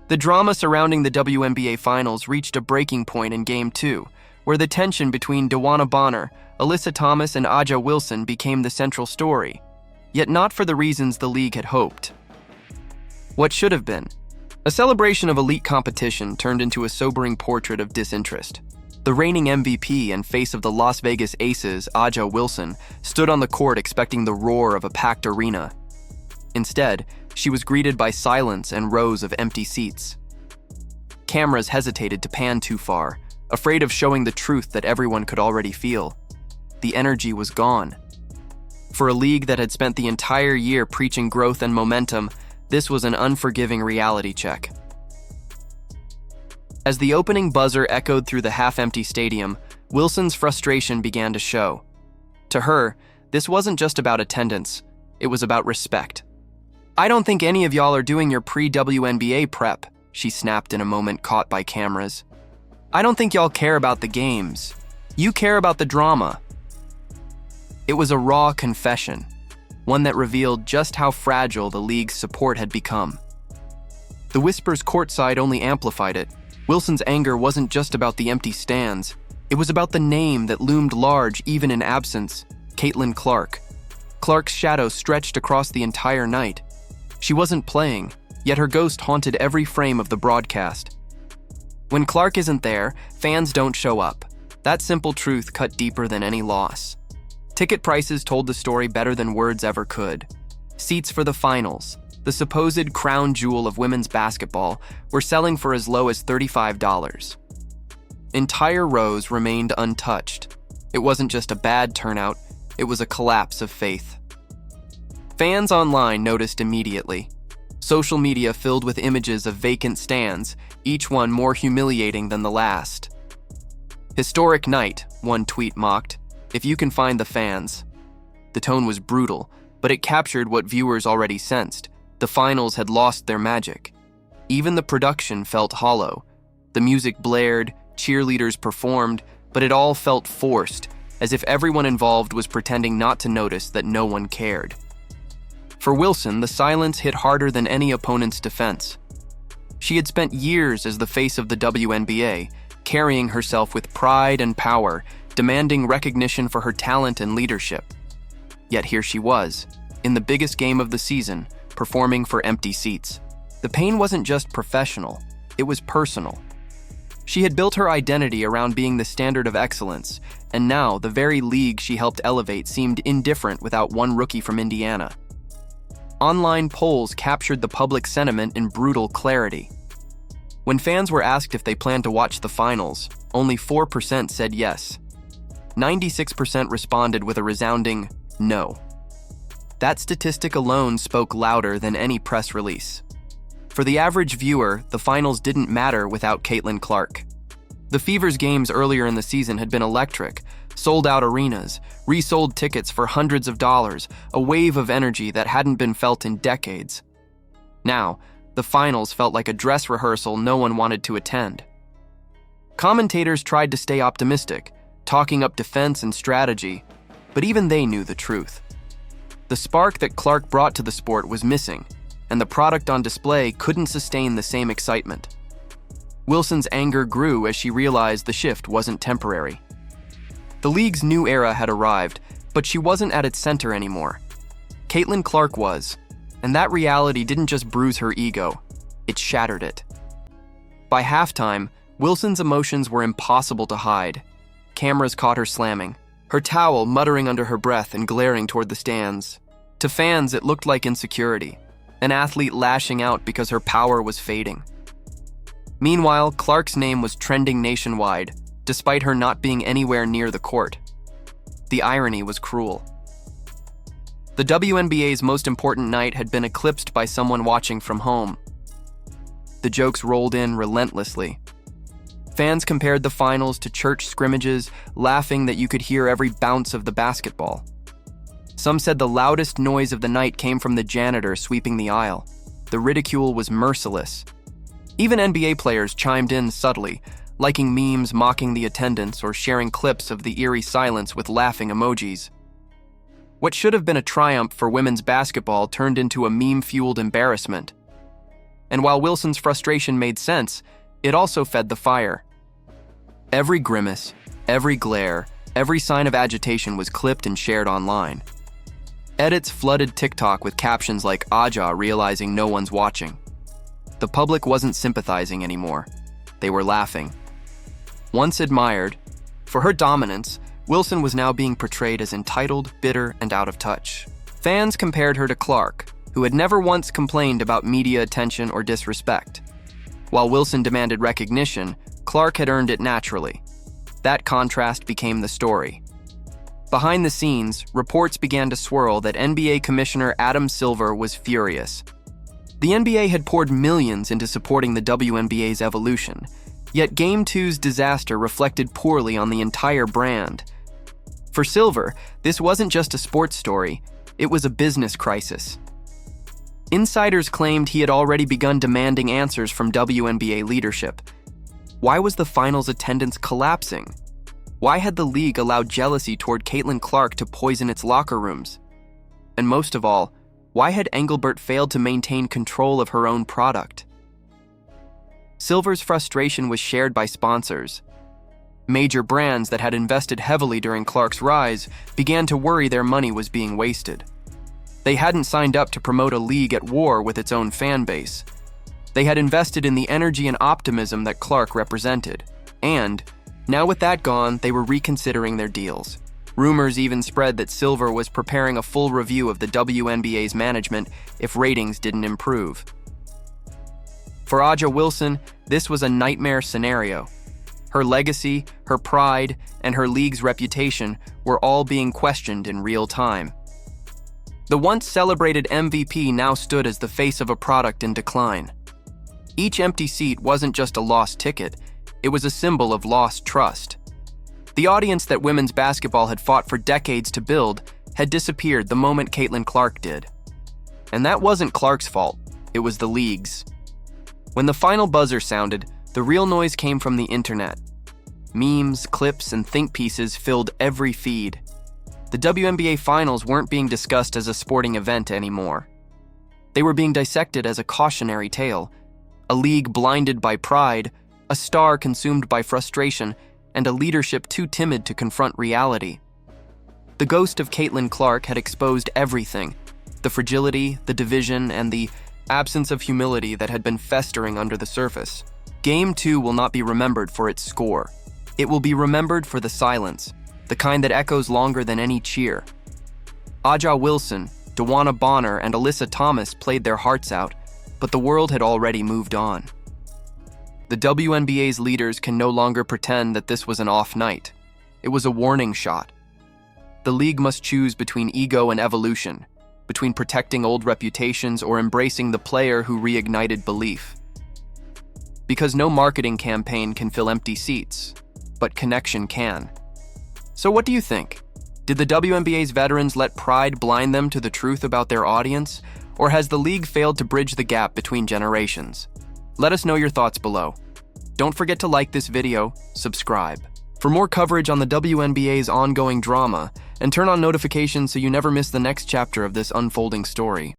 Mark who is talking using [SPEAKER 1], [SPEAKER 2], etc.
[SPEAKER 1] The drama surrounding the WNBA Finals reached a breaking point in Game 2, where the tension between DeWanna Bonner, Alyssa Thomas, and A'ja Wilson became the central story, yet not for the reasons the league had hoped. What should have been? A celebration of elite competition turned into a sobering portrait of disinterest. The reigning MVP and face of the Las Vegas Aces, A'ja Wilson, stood on the court expecting the roar of a packed arena. Instead, she was greeted by silence and rows of empty seats. Cameras hesitated to pan too far, afraid of showing the truth that everyone could already feel. The energy was gone. For a league that had spent the entire year preaching growth and momentum, this was an unforgiving reality check. As the opening buzzer echoed through the half-empty stadium, Wilson's frustration began to show. To her, this wasn't just about attendance, it was about respect. "I don't think any of y'all are doing your pre-WNBA prep," she snapped in a moment caught by cameras. "I don't think y'all care about the games. You care about the drama." It was a raw confession, one that revealed just how fragile the league's support had become. The whispers courtside only amplified it. Wilson's anger wasn't just about the empty stands. It was about the name that loomed large even in absence, Caitlin Clark. Clark's shadow stretched across the entire night. She wasn't playing, yet her ghost haunted every frame of the broadcast. When Clark isn't there, fans don't show up. That simple truth cut deeper than any loss. Ticket prices told the story better than words ever could. Seats for the finals, the supposed crown jewel of women's basketball, were selling for as low as $35. Entire rows remained untouched. It wasn't just a bad turnout, it was a collapse of faith. Fans online noticed immediately. Social media filled with images of vacant stands, each one more humiliating than the last. "Historic night," one tweet mocked, "if you can find the fans." The tone was brutal, but it captured what viewers already sensed. The finals had lost their magic. Even the production felt hollow. The music blared, cheerleaders performed, but it all felt forced, as if everyone involved was pretending not to notice that no one cared. For Wilson, the silence hit harder than any opponent's defense. She had spent years as the face of the WNBA, carrying herself with pride and power, demanding recognition for her talent and leadership. Yet here she was, in the biggest game of the season, performing for empty seats. The pain wasn't just professional, it was personal. She had built her identity around being the standard of excellence, and now the very league she helped elevate seemed indifferent without one rookie from Indiana. Online polls captured the public sentiment in brutal clarity. When fans were asked if they planned to watch the finals, only 4% said yes. 96% responded with a resounding no. That statistic alone spoke louder than any press release. For the average viewer, the finals didn't matter without Caitlin Clark. The Fever's games earlier in the season had been electric, sold-out arenas, resold tickets for hundreds of dollars, a wave of energy that hadn't been felt in decades. Now, the finals felt like a dress rehearsal no one wanted to attend. Commentators tried to stay optimistic, talking up defense and strategy, but even they knew the truth. The spark that Clark brought to the sport was missing, and the product on display couldn't sustain the same excitement. Wilson's anger grew as she realized the shift wasn't temporary. The league's new era had arrived, but she wasn't at its center anymore. Caitlin Clark was, and that reality didn't just bruise her ego, it shattered it. By halftime, Wilson's emotions were impossible to hide. Cameras caught her slamming, her towel muttering under her breath and glaring toward the stands. To fans, it looked like insecurity, an athlete lashing out because her power was fading. Meanwhile, Clark's name was trending nationwide, despite her not being anywhere near the court. The irony was cruel. The WNBA's most important night had been eclipsed by someone watching from home. The jokes rolled in relentlessly. Fans compared the finals to church scrimmages, laughing that you could hear every bounce of the basketball. Some said the loudest noise of the night came from the janitor sweeping the aisle. The ridicule was merciless. Even NBA players chimed in subtly, liking memes mocking the attendance or sharing clips of the eerie silence with laughing emojis. What should have been a triumph for women's basketball turned into a meme-fueled embarrassment. And while Wilson's frustration made sense, it also fed the fire. Every grimace, every glare, every sign of agitation was clipped and shared online. Edits flooded TikTok with captions like "Aja realizing no one's watching." The public wasn't sympathizing anymore. They were laughing. Once admired for her dominance, Wilson was now being portrayed as entitled, bitter, and out of touch. Fans compared her to Clark, who had never once complained about media attention or disrespect. While Wilson demanded recognition, Clark had earned it naturally. That contrast became the story. Behind the scenes, reports began to swirl that NBA Commissioner Adam Silver was furious. The NBA had poured millions into supporting the WNBA's evolution, yet Game 2's disaster reflected poorly on the entire brand. For Silver, this wasn't just a sports story, it was a business crisis. Insiders claimed he had already begun demanding answers from WNBA leadership. Why was the finals attendance collapsing? Why had the league allowed jealousy toward Caitlin Clark to poison its locker rooms? And most of all, why had Engelbert failed to maintain control of her own product? Silver's frustration was shared by sponsors. Major brands that had invested heavily during Clark's rise began to worry their money was being wasted. They hadn't signed up to promote a league at war with its own fan base. They had invested in the energy and optimism that Clark represented. And, now with that gone, they were reconsidering their deals. Rumors even spread that Silver was preparing a full review of the WNBA's management if ratings didn't improve. For Aja Wilson, this was a nightmare scenario. Her legacy, her pride, and her league's reputation were all being questioned in real time. The once celebrated MVP now stood as the face of a product in decline. Each empty seat wasn't just a lost ticket, it was a symbol of lost trust. The audience that women's basketball had fought for decades to build had disappeared the moment Caitlin Clark did. And that wasn't Clark's fault, it was the league's. When the final buzzer sounded, the real noise came from the internet. Memes, clips, and think pieces filled every feed. The WNBA Finals weren't being discussed as a sporting event anymore. They were being dissected as a cautionary tale, a league blinded by pride, a star consumed by frustration, and a leadership too timid to confront reality. The ghost of Caitlin Clark had exposed everything, the fragility, the division, and the absence of humility that had been festering under the surface. Game 2 will not be remembered for its score. It will be remembered for the silence, the kind that echoes longer than any cheer. Aja Wilson, DeWanna Bonner, and Alyssa Thomas played their hearts out, but the world had already moved on. The WNBA's leaders can no longer pretend that this was an off night. It was a warning shot. The league must choose between ego and evolution, between protecting old reputations or embracing the player who reignited belief. Because no marketing campaign can fill empty seats, but connection can. So what do you think? Did the WNBA's veterans let pride blind them to the truth about their audience, or has the league failed to bridge the gap between generations? Let us know your thoughts below. Don't forget to like this video, subscribe for more coverage on the WNBA's ongoing drama, and turn on notifications so you never miss the next chapter of this unfolding story.